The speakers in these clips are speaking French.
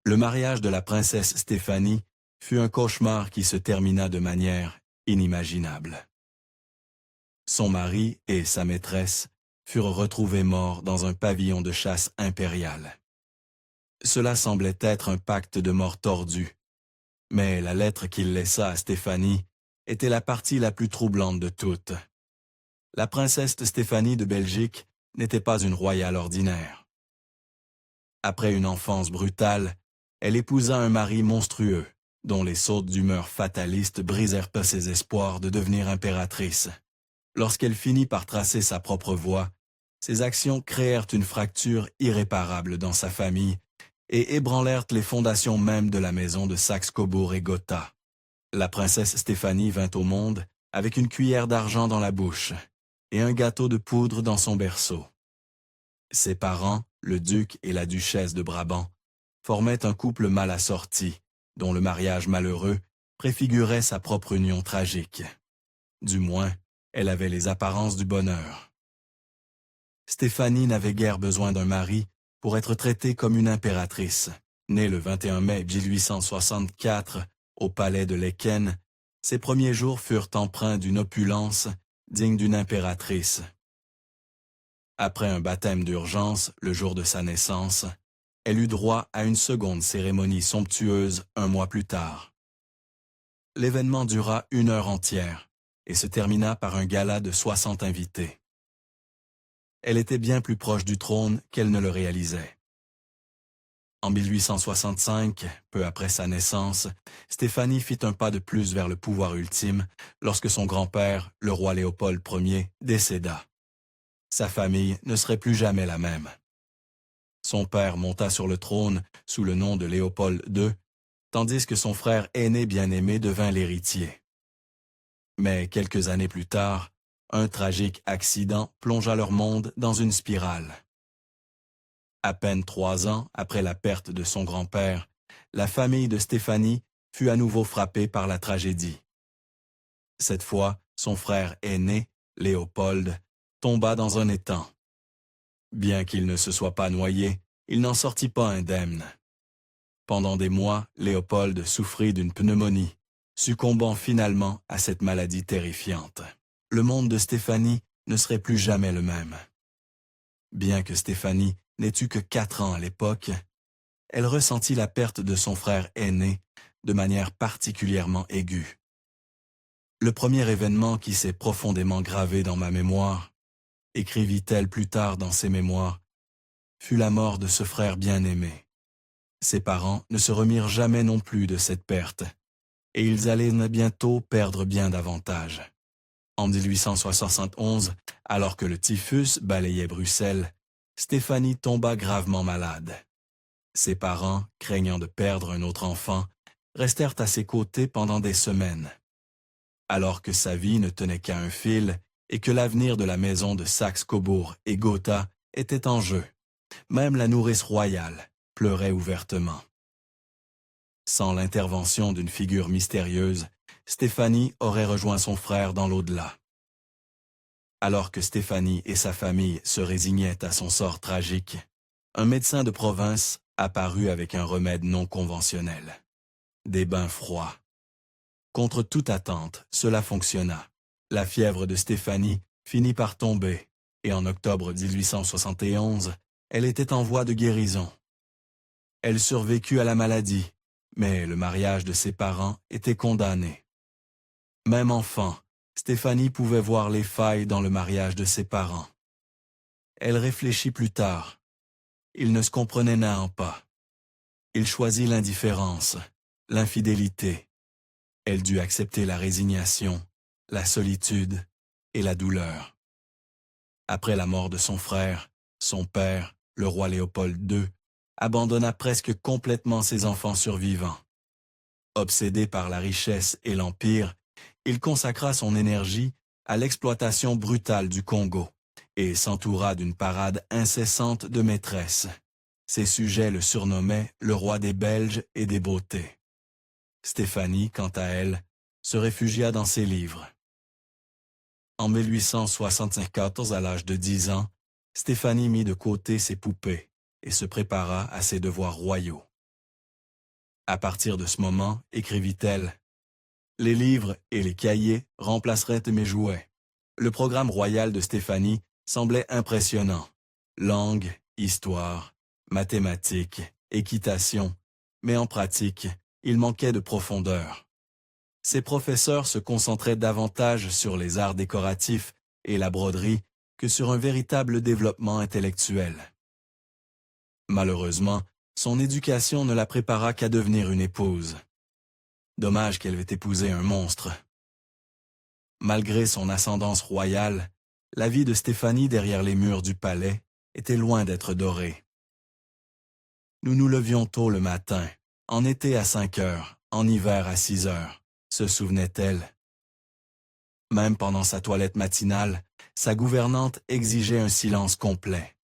Le mariage de la princesse Stéphanie fut un cauchemar qui se termina de manière inimaginable. Son mari et sa maîtresse furent retrouvés morts dans un pavillon de chasse impérial. Cela semblait être un pacte de mort tordu, mais la lettre qu'il laissa à Stéphanie était la partie la plus troublante de toutes. La princesse Stéphanie de Belgique n'était pas une royale ordinaire. Après une enfance brutale, elle épousa un mari monstrueux, dont les sautes d'humeur fatalistes brisèrent pas ses espoirs de devenir impératrice. Lorsqu'elle finit par tracer sa propre voie, ses actions créèrent une fracture irréparable dans sa famille et ébranlèrent les fondations mêmes de la maison de Saxe-Cobourg et Gotha. La princesse Stéphanie vint au monde avec une cuillère d'argent dans la bouche et un gâteau de poudre dans son berceau. Ses parents, le duc et la duchesse de Brabant, formaient un couple mal assorti, dont le mariage malheureux préfigurait sa propre union tragique. Du moins, elle avait les apparences du bonheur. Stéphanie n'avait guère besoin d'un mari pour être traitée comme une impératrice. Née le 21 mai 1864 au palais de Lecken, ses premiers jours furent empreints d'une opulence digne d'une impératrice. Après un baptême d'urgence le jour de sa naissance, elle eut droit à une seconde cérémonie somptueuse un mois plus tard. L'événement dura 1 heure entière et se termina par un gala de 60 invités. Elle était bien plus proche du trône qu'elle ne le réalisait. En 1865, peu après sa naissance, Stéphanie fit un pas de plus vers le pouvoir ultime lorsque son grand-père, le roi Léopold Ier, décéda. Sa famille ne serait plus jamais la même. Son père monta sur le trône sous le nom de Léopold II, tandis que son frère aîné bien-aimé devint l'héritier. Mais quelques années plus tard, un tragique accident plongea leur monde dans une spirale. À peine 3 ans après la perte de son grand-père, la famille de Stéphanie fut à nouveau frappée par la tragédie. Cette fois, son frère aîné, Léopold, tomba dans un étang. Bien qu'il ne se soit pas noyé, il n'en sortit pas indemne. Pendant des mois, Léopold souffrit d'une pneumonie, succombant finalement à cette maladie terrifiante. Le monde de Stéphanie ne serait plus jamais le même. Bien que Stéphanie n'ait eu que 4 ans à l'époque, elle ressentit la perte de son frère aîné de manière particulièrement aiguë. Le premier événement qui s'est profondément gravé dans ma mémoire, écrivit-elle plus tard dans ses mémoires, fut la mort de ce frère bien-aimé. Ses parents ne se remirent jamais non plus de cette perte, et ils allaient bientôt perdre bien davantage. En 1871, alors que le typhus balayait Bruxelles, Stéphanie tomba gravement malade. Ses parents, craignant de perdre un autre enfant, restèrent à ses côtés pendant des semaines. Alors que sa vie ne tenait qu'à un fil et que l'avenir de la maison de Saxe-Cobourg et Gotha était en jeu, même la nourrice royale pleurait ouvertement. Sans l'intervention d'une figure mystérieuse, Stéphanie aurait rejoint son frère dans l'au-delà. Alors que Stéphanie et sa famille se résignaient à son sort tragique, un médecin de province apparut avec un remède non conventionnel. Des bains froids. Contre toute attente, cela fonctionna. La fièvre de Stéphanie finit par tomber, et en octobre 1871, elle était en voie de guérison. Elle survécut à la maladie, mais le mariage de ses parents était condamné. Même enfant, Stéphanie pouvait voir les failles dans le mariage de ses parents. Elle réfléchit plus tard. Ils ne se comprenaient néant pas. Il choisit l'indifférence, l'infidélité. Elle dut accepter la résignation, la solitude et la douleur. Après la mort de son frère, son père, le roi Léopold II, abandonna presque complètement ses enfants survivants. Obsédé par la richesse et l'empire, il consacra son énergie à l'exploitation brutale du Congo et s'entoura d'une parade incessante de maîtresses. Ses sujets le surnommaient le roi des Belges et des beautés. Stéphanie, quant à elle, se réfugia dans ses livres. En 1874, à l'âge de 10 ans, Stéphanie mit de côté ses poupées et se prépara à ses devoirs royaux. À partir de ce moment, écrivit-elle, les livres et les cahiers remplaceraient mes jouets. Le programme royal de Stéphanie semblait impressionnant. Langue, histoire, mathématiques, équitation, mais en pratique, il manquait de profondeur. Ses professeurs se concentraient davantage sur les arts décoratifs et la broderie que sur un véritable développement intellectuel. Malheureusement, son éducation ne la prépara qu'à devenir une épouse. Dommage qu'elle ait épousé un monstre. Malgré son ascendance royale, la vie de Stéphanie derrière les murs du palais était loin d'être dorée. Nous nous levions tôt le matin, en été à 5 heures, en hiver à 6 heures, se souvenait-elle. Même pendant sa toilette matinale, sa gouvernante exigeait un silence complet.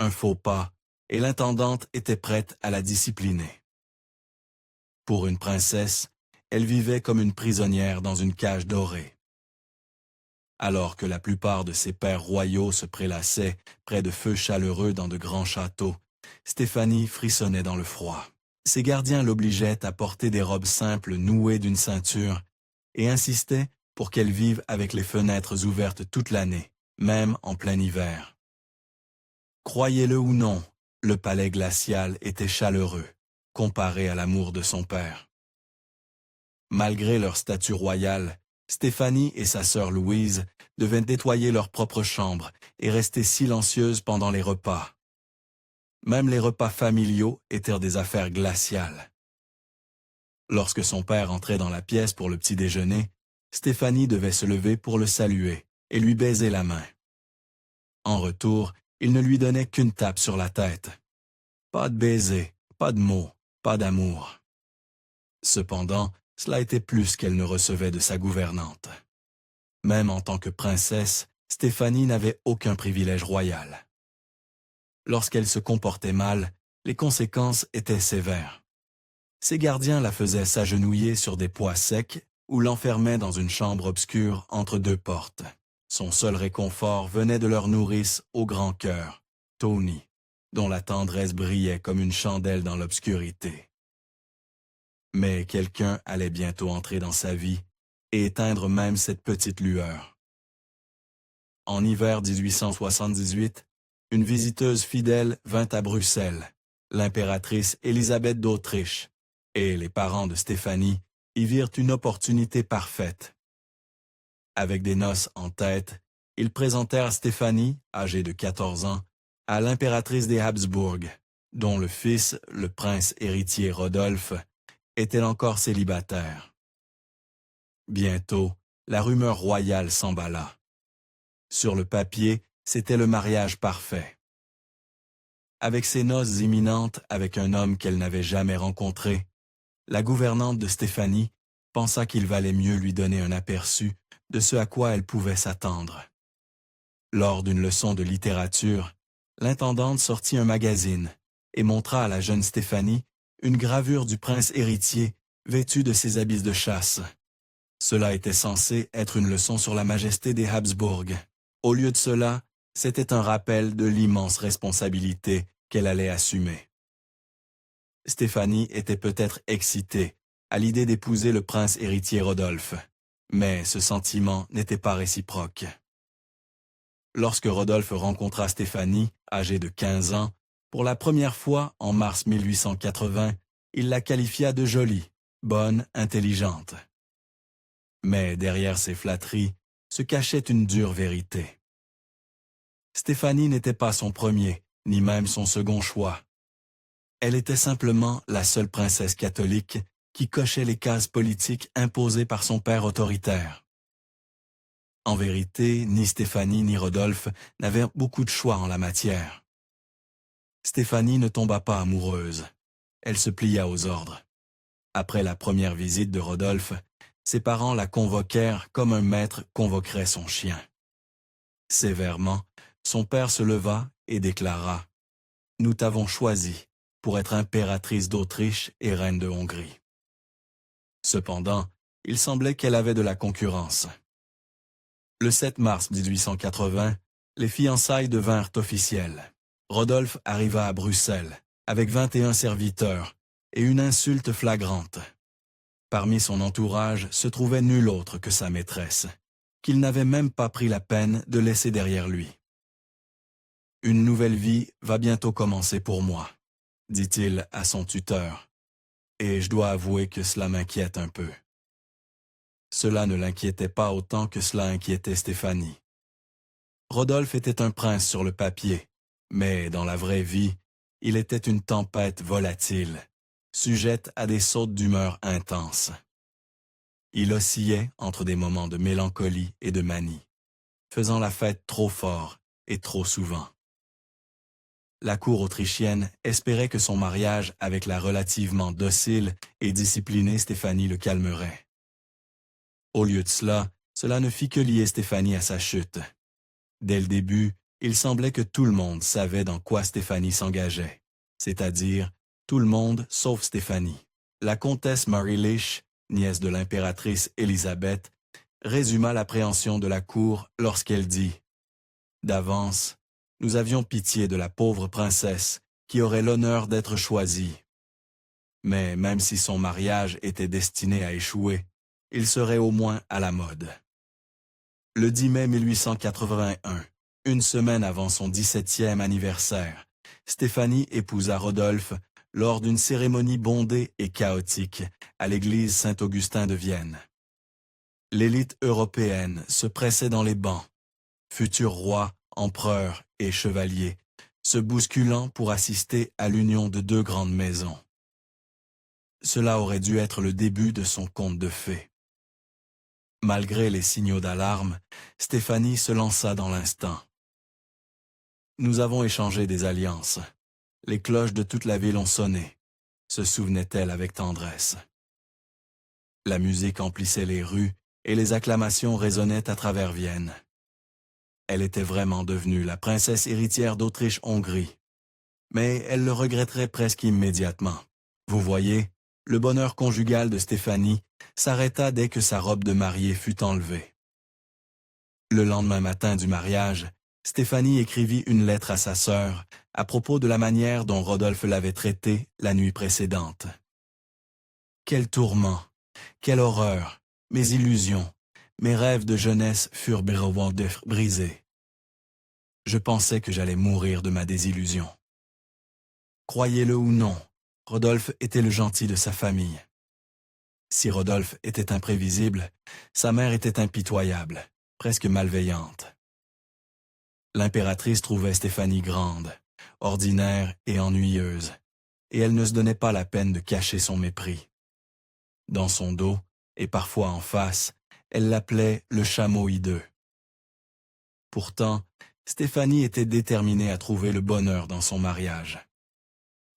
Un faux pas, et l'intendante était prête à la discipliner. Pour une princesse, elle vivait comme une prisonnière dans une cage dorée. Alors que la plupart de ses pairs royaux se prélassaient près de feux chaleureux dans de grands châteaux, Stéphanie frissonnait dans le froid. Ses gardiens l'obligeaient à porter des robes simples nouées d'une ceinture et insistaient pour qu'elle vive avec les fenêtres ouvertes toute l'année, même en plein hiver. Croyez-le ou non, le palais glacial était chaleureux, comparé à l'amour de son père. Malgré leur statut royal, Stéphanie et sa sœur Louise devaient nettoyer leur propre chambre et rester silencieuses pendant les repas. Même les repas familiaux étaient des affaires glaciales. Lorsque son père entrait dans la pièce pour le petit déjeuner, Stéphanie devait se lever pour le saluer et lui baiser la main. En retour, il ne lui donnait qu'une tape sur la tête. Pas de baiser, pas de mots, pas d'amour. Cependant, cela était plus qu'elle ne recevait de sa gouvernante. Même en tant que princesse, Stéphanie n'avait aucun privilège royal. Lorsqu'elle se comportait mal, les conséquences étaient sévères. Ses gardiens la faisaient s'agenouiller sur des poids secs ou l'enfermaient dans une chambre obscure entre deux portes. Son seul réconfort venait de leur nourrice au grand cœur, Tony, dont la tendresse brillait comme une chandelle dans l'obscurité. Mais quelqu'un allait bientôt entrer dans sa vie et éteindre même cette petite lueur. En hiver 1878, une visiteuse fidèle vint à Bruxelles, l'impératrice Élisabeth d'Autriche, et les parents de Stéphanie y virent une opportunité parfaite. Avec des noces en tête, ils présentèrent Stéphanie, âgée de 14 ans, à l'impératrice des Habsbourg, dont le fils, le prince héritier Rodolphe, était encore célibataire. Bientôt, la rumeur royale s'emballa. Sur le papier, c'était le mariage parfait. Avec ses noces imminentes avec un homme qu'elle n'avait jamais rencontré, la gouvernante de Stéphanie pensa qu'il valait mieux lui donner un aperçu de ce à quoi elle pouvait s'attendre. Lors d'une leçon de littérature, l'intendante sortit un magazine et montra à la jeune Stéphanie une gravure du prince héritier vêtu de ses habits de chasse. Cela était censé être une leçon sur la majesté des Habsbourg. Au lieu de cela, c'était un rappel de l'immense responsabilité qu'elle allait assumer. Stéphanie était peut-être excitée à l'idée d'épouser le prince héritier Rodolphe, mais ce sentiment n'était pas réciproque. Lorsque Rodolphe rencontra Stéphanie, âgée de 15 ans, pour la première fois en mars 1880, il la qualifia de jolie, bonne, intelligente. Mais derrière ces flatteries se cachait une dure vérité. Stéphanie n'était pas son premier, ni même son second choix. Elle était simplement la seule princesse catholique qui cochait les cases politiques imposées par son père autoritaire. En vérité, ni Stéphanie ni Rodolphe n'avaient beaucoup de choix en la matière. Stéphanie ne tomba pas amoureuse. Elle se plia aux ordres. Après la première visite de Rodolphe, ses parents la convoquèrent comme un maître convoquerait son chien. Sévèrement, son père se leva et déclara « Nous t'avons choisi pour être impératrice d'Autriche et reine de Hongrie. » Cependant, il semblait qu'elle avait de la concurrence. Le 7 mars 1880, les fiançailles devinrent officielles. Rodolphe arriva à Bruxelles avec 21 serviteurs et une insulte flagrante. Parmi son entourage se trouvait nul autre que sa maîtresse, qu'il n'avait même pas pris la peine de laisser derrière lui. « Une nouvelle vie va bientôt commencer pour moi », dit-il à son tuteur, et je dois avouer que cela m'inquiète un peu. Cela ne l'inquiétait pas autant que cela inquiétait Stéphanie. Rodolphe était un prince sur le papier, mais dans la vraie vie, il était une tempête volatile, sujette à des sautes d'humeur intenses. Il oscillait entre des moments de mélancolie et de manie, faisant la fête trop fort et trop souvent. La cour autrichienne espérait que son mariage avec la relativement docile et disciplinée Stéphanie le calmerait. Au lieu de cela, cela ne fit que lier Stéphanie à sa chute. Dès le début, il semblait que tout le monde savait dans quoi Stéphanie s'engageait, c'est-à-dire tout le monde sauf Stéphanie. La comtesse Mary Leach, nièce de l'impératrice Élisabeth, résuma l'appréhension de la cour lorsqu'elle dit « D'avance, nous avions pitié de la pauvre princesse qui aurait l'honneur d'être choisie. Mais même si son mariage était destiné à échouer, il serait au moins à la mode. » Le 10 mai 1881, une semaine avant son 17e anniversaire, Stéphanie épousa Rodolphe lors d'une cérémonie bondée et chaotique à l'église Saint-Augustin de Vienne. L'élite européenne se pressait dans les bancs, futurs rois, empereurs et chevaliers, se bousculant pour assister à l'union de deux grandes maisons. Cela aurait dû être le début de son conte de fées. Malgré les signaux d'alarme, Stéphanie se lança dans l'instant. Nous avons échangé des alliances. Les cloches de toute la ville ont sonné, se souvenait-elle avec tendresse. La musique emplissait les rues et les acclamations résonnaient à travers Vienne. Elle était vraiment devenue la princesse héritière d'Autriche-Hongrie. Mais elle le regretterait presque immédiatement. Vous voyez, le bonheur conjugal de Stéphanie s'arrêta dès que sa robe de mariée fut enlevée. Le lendemain matin du mariage, Stéphanie écrivit une lettre à sa sœur à propos de la manière dont Rodolphe l'avait traitée la nuit précédente. Quel tourment, quelle horreur, mes illusions, mes rêves de jeunesse furent brisés. Je pensais que j'allais mourir de ma désillusion. Croyez-le ou non, Rodolphe était le gentil de sa famille. Si Rodolphe était imprévisible, sa mère était impitoyable, presque malveillante. L'impératrice trouvait Stéphanie grande, ordinaire et ennuyeuse, et elle ne se donnait pas la peine de cacher son mépris. Dans son dos, et parfois en face, elle l'appelait le chameau hideux. Pourtant, Stéphanie était déterminée à trouver le bonheur dans son mariage.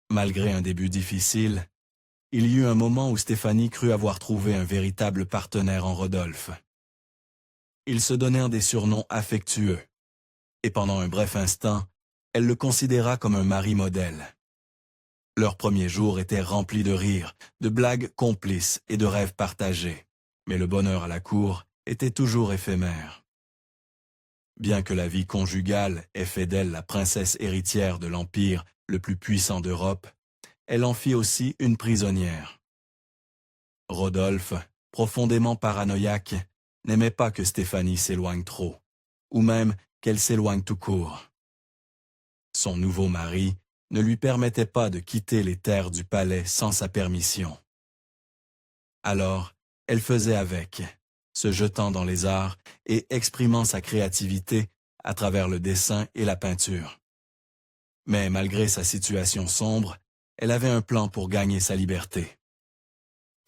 Malgré un début difficile, il y eut un moment où Stéphanie crut avoir trouvé un véritable partenaire en Rodolphe. Ils se donnèrent des surnoms affectueux, et pendant un bref instant, elle le considéra comme un mari modèle. Leurs premiers jours étaient remplis de rires, de blagues complices et de rêves partagés, mais le bonheur à la cour était toujours éphémère. Bien que la vie conjugale ait fait d'elle la princesse héritière de l'empire le plus puissant d'Europe, elle en fit aussi une prisonnière. Rodolphe, profondément paranoïaque, n'aimait pas que Stéphanie s'éloigne trop, ou même qu'elle s'éloigne tout court. Son nouveau mari ne lui permettait pas de quitter les terres du palais sans sa permission. Alors, elle faisait avec, se jetant dans les arts et exprimant sa créativité à travers le dessin et la peinture. Mais malgré sa situation sombre, elle avait un plan pour gagner sa liberté.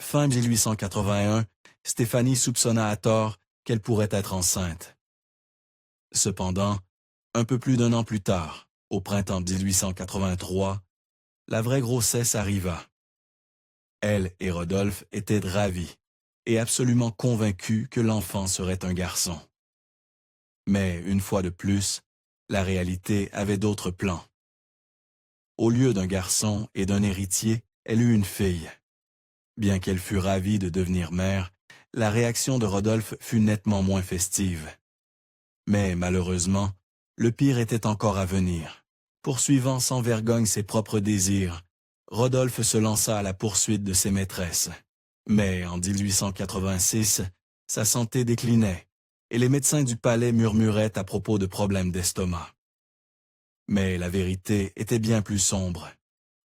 Fin 1881, Stéphanie soupçonna à tort qu'elle pourrait être enceinte. Cependant, un peu plus d'un an plus tard, au printemps 1883, la vraie grossesse arriva. Elle et Rodolphe étaient ravis et absolument convaincus que l'enfant serait un garçon. Mais une fois de plus, la réalité avait d'autres plans. Au lieu d'un garçon et d'un héritier, elle eut une fille. Bien qu'elle fût ravie de devenir mère, la réaction de Rodolphe fut nettement moins festive. Mais malheureusement, le pire était encore à venir. Poursuivant sans vergogne ses propres désirs, Rodolphe se lança à la poursuite de ses maîtresses. Mais en 1886, sa santé déclinait, et les médecins du palais murmuraient à propos de problèmes d'estomac. Mais la vérité était bien plus sombre.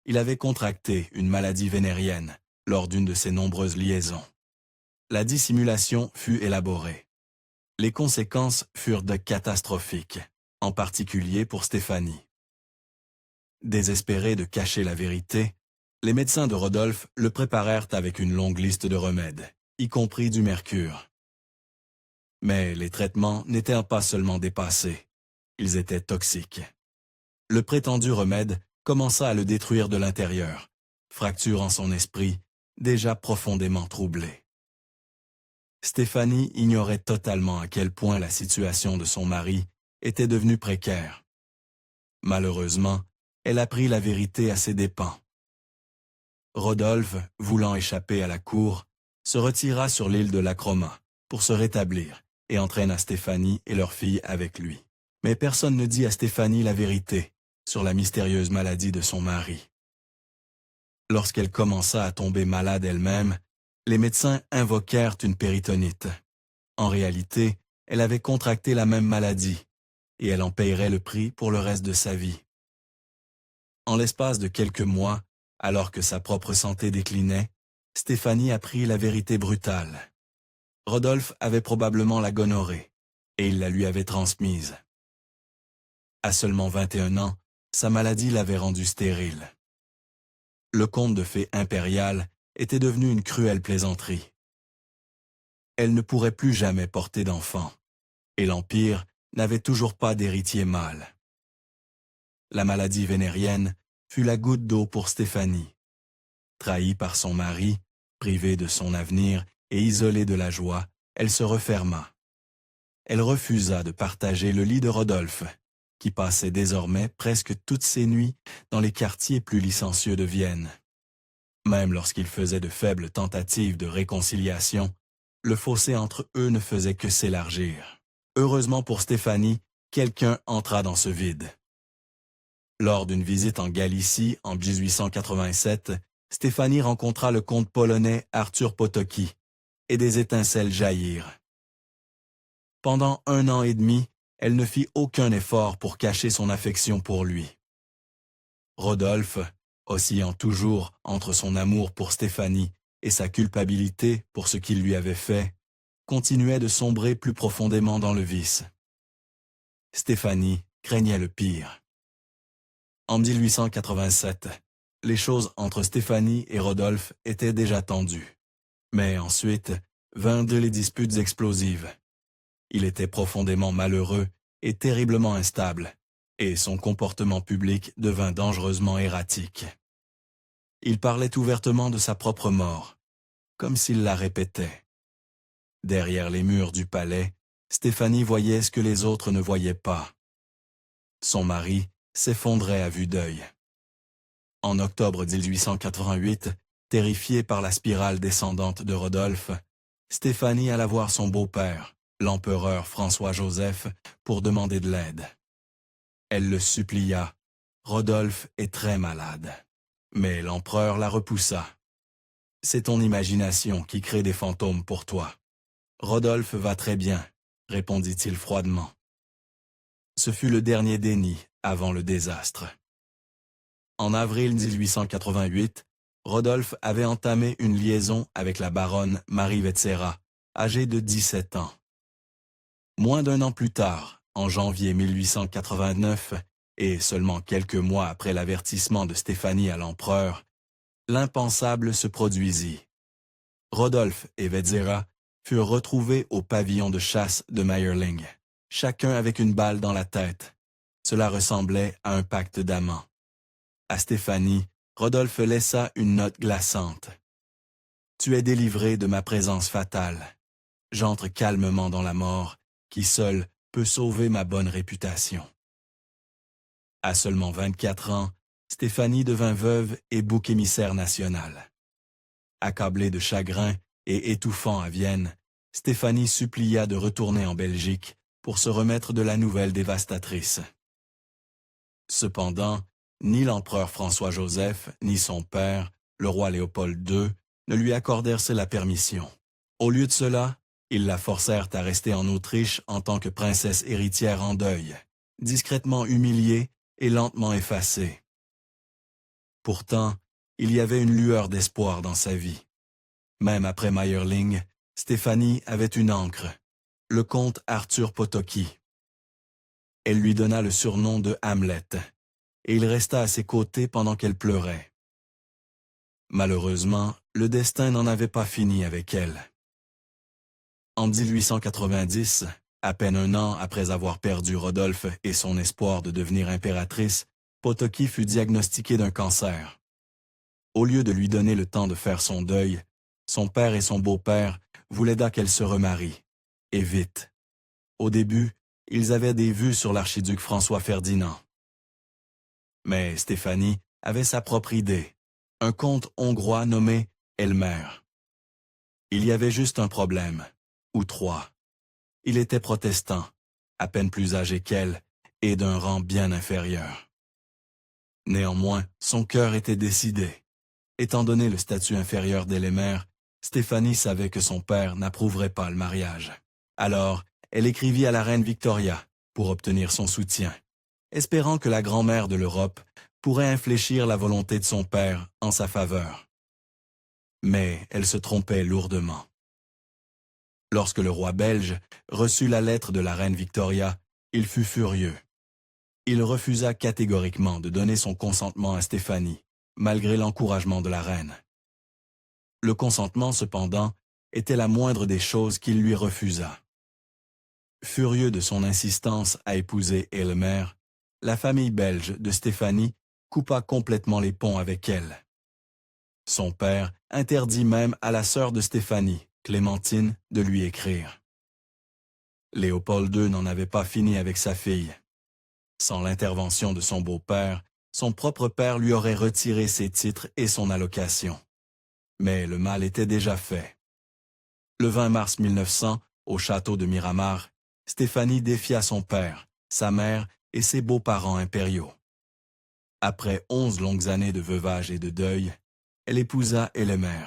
Il avait contracté une maladie vénérienne lors d'une de ses nombreuses liaisons. La dissimulation fut élaborée. Les conséquences furent catastrophiques, en particulier pour Stéphanie. Désespérés de cacher la vérité, les médecins de Rodolphe le préparèrent avec une longue liste de remèdes, y compris du mercure. Mais les traitements n'étaient pas seulement dépassés, ils étaient toxiques. Le prétendu remède commença à le détruire de l'intérieur, fracturant son esprit, déjà profondément troublé. Stéphanie ignorait totalement à quel point la situation de son mari était devenue précaire. Malheureusement, elle apprit la vérité à ses dépens. Rodolphe, voulant échapper à la cour, se retira sur l'île de Lacroma pour se rétablir et entraîna Stéphanie et leur fille avec lui. Mais personne ne dit à Stéphanie la vérité sur la mystérieuse maladie de son mari. Lorsqu'elle commença à tomber malade elle-même, les médecins invoquèrent une péritonite. En réalité, elle avait contracté la même maladie, et elle en payerait le prix pour le reste de sa vie. En l'espace de quelques mois, alors que sa propre santé déclinait, Stéphanie apprit la vérité brutale. Rodolphe avait probablement la gonorrhée, et il la lui avait transmise. À seulement 21 ans, sa maladie l'avait rendue stérile. Le conte de fées impériales était devenu une cruelle plaisanterie. Elle ne pourrait plus jamais porter d'enfant, et l'Empire n'avait toujours pas d'héritier mâle. La maladie vénérienne fut la goutte d'eau pour Stéphanie. Trahie par son mari, privée de son avenir et isolée de la joie, elle se referma. Elle refusa de partager le lit de Rodolphe, qui passait désormais presque toutes ses nuits dans les quartiers plus licencieux de Vienne. Même lorsqu'il faisait de faibles tentatives de réconciliation, le fossé entre eux ne faisait que s'élargir. Heureusement pour Stéphanie, quelqu'un entra dans ce vide. Lors d'une visite en Galicie en 1887, Stéphanie rencontra le comte polonais Arthur Potocki, et des étincelles jaillirent. Pendant 1 an et demi, elle ne fit aucun effort pour cacher son affection pour lui. Rodolphe, oscillant toujours entre son amour pour Stéphanie et sa culpabilité pour ce qu'il lui avait fait, continuait de sombrer plus profondément dans le vice. Stéphanie craignait le pire. En 1887, les choses entre Stéphanie et Rodolphe étaient déjà tendues. Mais ensuite, vinrent les disputes explosives. Il était profondément malheureux et terriblement instable, et son comportement public devint dangereusement erratique. Il parlait ouvertement de sa propre mort, comme s'il la répétait. Derrière les murs du palais, Stéphanie voyait ce que les autres ne voyaient pas. Son mari s'effondrait à vue d'œil. En octobre 1888, terrifiée par la spirale descendante de Rodolphe, Stéphanie alla voir son beau-père, l'empereur François-Joseph, pour demander de l'aide. Elle le supplia. Rodolphe est très malade. Mais l'empereur la repoussa. C'est ton imagination qui crée des fantômes pour toi. Rodolphe va très bien, répondit-il froidement. Ce fut le dernier déni avant le désastre. En avril 1888, Rodolphe avait entamé une liaison avec la baronne Marie Vetsera, âgée de 17 ans. Moins d'1 an plus tard, en janvier 1889, et seulement quelques mois après l'avertissement de Stéphanie à l'empereur, l'impensable se produisit. Rodolphe et Vetsera furent retrouvés au pavillon de chasse de Mayerling, chacun avec une balle dans la tête. Cela ressemblait à un pacte d'amants. À Stéphanie, Rodolphe laissa une note glaçante. « Tu es délivré de ma présence fatale. J'entre calmement dans la mort, qui seule peut sauver ma bonne réputation. » À seulement 24 ans, Stéphanie devint veuve et bouc émissaire national. Accablée de chagrin et étouffant à Vienne, Stéphanie supplia de retourner en Belgique pour se remettre de la nouvelle dévastatrice. Cependant, ni l'empereur François-Joseph, ni son père, le roi Léopold II, ne lui accordèrent la permission. Au lieu de cela, ils la forcèrent à rester en Autriche en tant que princesse héritière en deuil, discrètement humiliée et lentement effacée. Pourtant, il y avait une lueur d'espoir dans sa vie. Même après Mayerling, Stéphanie avait une ancre, le comte Arthur Potocki. Elle lui donna le surnom de Hamlet, et il resta à ses côtés pendant qu'elle pleurait. Malheureusement, le destin n'en avait pas fini avec elle. En 1890, à peine un an après avoir perdu Rodolphe et son espoir de devenir impératrice, Potocki fut diagnostiquée d'un cancer. Au lieu de lui donner le temps de faire son deuil, son père et son beau-père voulaient qu'elle se remarie, et vite. Au début, ils avaient des vues sur l'archiduc François Ferdinand. Mais Stéphanie avait sa propre idée, un comte hongrois nommé Elmer. Il y avait juste un problème, ou trois. Il était protestant, à peine plus âgé qu'elle, et d'un rang bien inférieur. Néanmoins, son cœur était décidé. Étant donné le statut inférieur d'Elmer, Stéphanie savait que son père n'approuverait pas le mariage. Alors, elle écrivit à la reine Victoria pour obtenir son soutien, espérant que la grand-mère de l'Europe pourrait infléchir la volonté de son père en sa faveur. Mais elle se trompait lourdement. Lorsque le roi belge reçut la lettre de la reine Victoria, il fut furieux. Il refusa catégoriquement de donner son consentement à Stéphanie, malgré l'encouragement de la reine. Le consentement, cependant, était la moindre des choses qu'il lui refusa. Furieux de son insistance à épouser Elmer, la famille belge de Stéphanie coupa complètement les ponts avec elle. Son père interdit même à la sœur de Stéphanie, Clémentine, de lui écrire. Léopold II n'en avait pas fini avec sa fille. Sans l'intervention de son beau-père, son propre père lui aurait retiré ses titres et son allocation. Mais le mal était déjà fait. Le 20 mars 1900, au château de Miramar, Stéphanie défia son père, sa mère et ses beaux-parents impériaux. Après 11 longues années de veuvage et de deuil, elle épousa Elmer.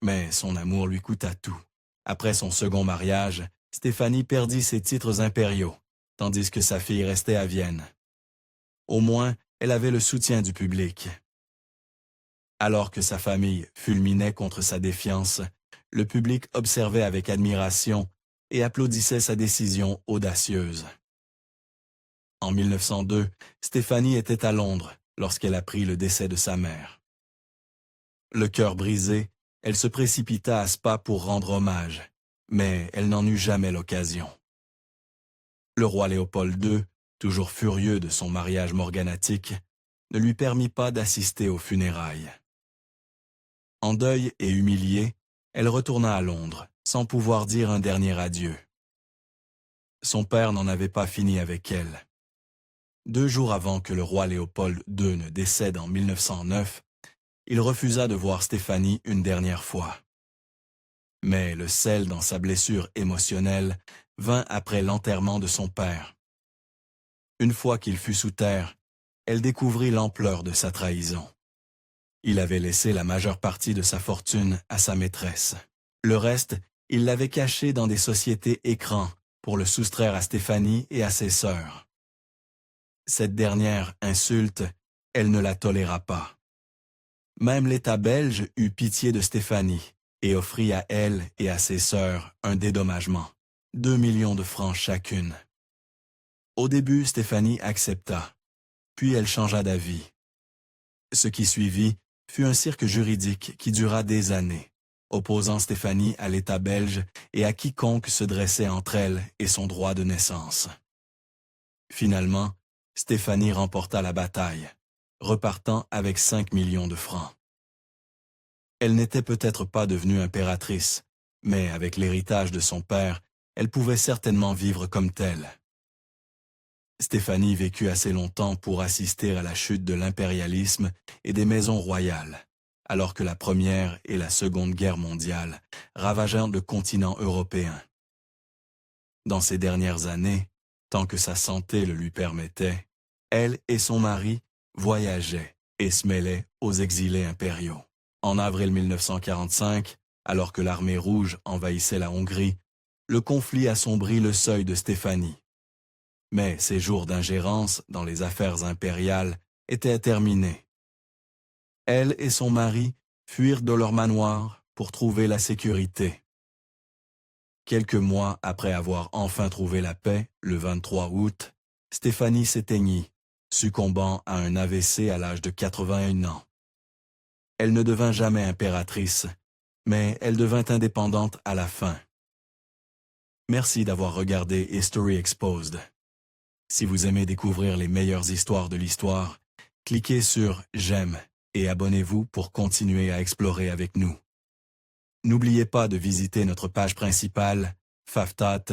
Mais son amour lui coûta tout. Après son second mariage, Stéphanie perdit ses titres impériaux, tandis que sa fille restait à Vienne. Au moins, elle avait le soutien du public. Alors que sa famille fulminait contre sa défiance, le public observait avec admiration et applaudissait sa décision audacieuse. En 1902, Stéphanie était à Londres lorsqu'elle apprit le décès de sa mère. Le cœur brisé, elle se précipita à Spa pour rendre hommage, mais elle n'en eut jamais l'occasion. Le roi Léopold II, toujours furieux de son mariage morganatique, ne lui permit pas d'assister aux funérailles. En deuil et humiliée, elle retourna à Londres, sans pouvoir dire un dernier adieu. Son père n'en avait pas fini avec elle. 2 jours avant que le roi Léopold II ne décède en 1909, il refusa de voir Stéphanie une dernière fois. Mais le sel dans sa blessure émotionnelle vint après l'enterrement de son père. Une fois qu'il fut sous terre, elle découvrit l'ampleur de sa trahison. Il avait laissé la majeure partie de sa fortune à sa maîtresse. Le reste, il l'avait caché dans des sociétés écrans pour le soustraire à Stéphanie et à ses sœurs. Cette dernière insulte, elle ne la toléra pas. Même l'État belge eut pitié de Stéphanie et offrit à elle et à ses sœurs un dédommagement, 2 millions de francs chacune. Au début, Stéphanie accepta, puis elle changea d'avis. Ce qui suivit fut un cirque juridique qui dura des années, opposant Stéphanie à l'État belge et à quiconque se dressait entre elle et son droit de naissance. Finalement, Stéphanie remporta la bataille, repartant avec 5 millions de francs. Elle n'était peut-être pas devenue impératrice, mais avec l'héritage de son père, elle pouvait certainement vivre comme telle. Stéphanie vécut assez longtemps pour assister à la chute de l'impérialisme et des maisons royales, alors que la Première et la Seconde Guerre mondiale ravagèrent le continent européen. Dans ces dernières années, tant que sa santé le lui permettait, elle et son mari voyageait et se mêlait aux exilés impériaux. En avril 1945, alors que l'armée rouge envahissait la Hongrie, le conflit assombrit le seuil de Stéphanie. Mais ses jours d'ingérence dans les affaires impériales étaient terminés. Elle et son mari fuirent de leur manoir pour trouver la sécurité. Quelques mois après avoir enfin trouvé la paix, le 23 août, Stéphanie s'éteignit, succombant à un AVC à l'âge de 81 ans. Elle ne devint jamais impératrice, mais elle devint indépendante à la fin. Merci d'avoir regardé History Exposed. Si vous aimez découvrir les meilleures histoires de l'histoire, cliquez sur « J'aime » et abonnez-vous pour continuer à explorer avec nous. N'oubliez pas de visiter notre page principale, Faftat,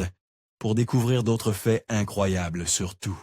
pour découvrir d'autres faits incroyables sur tout.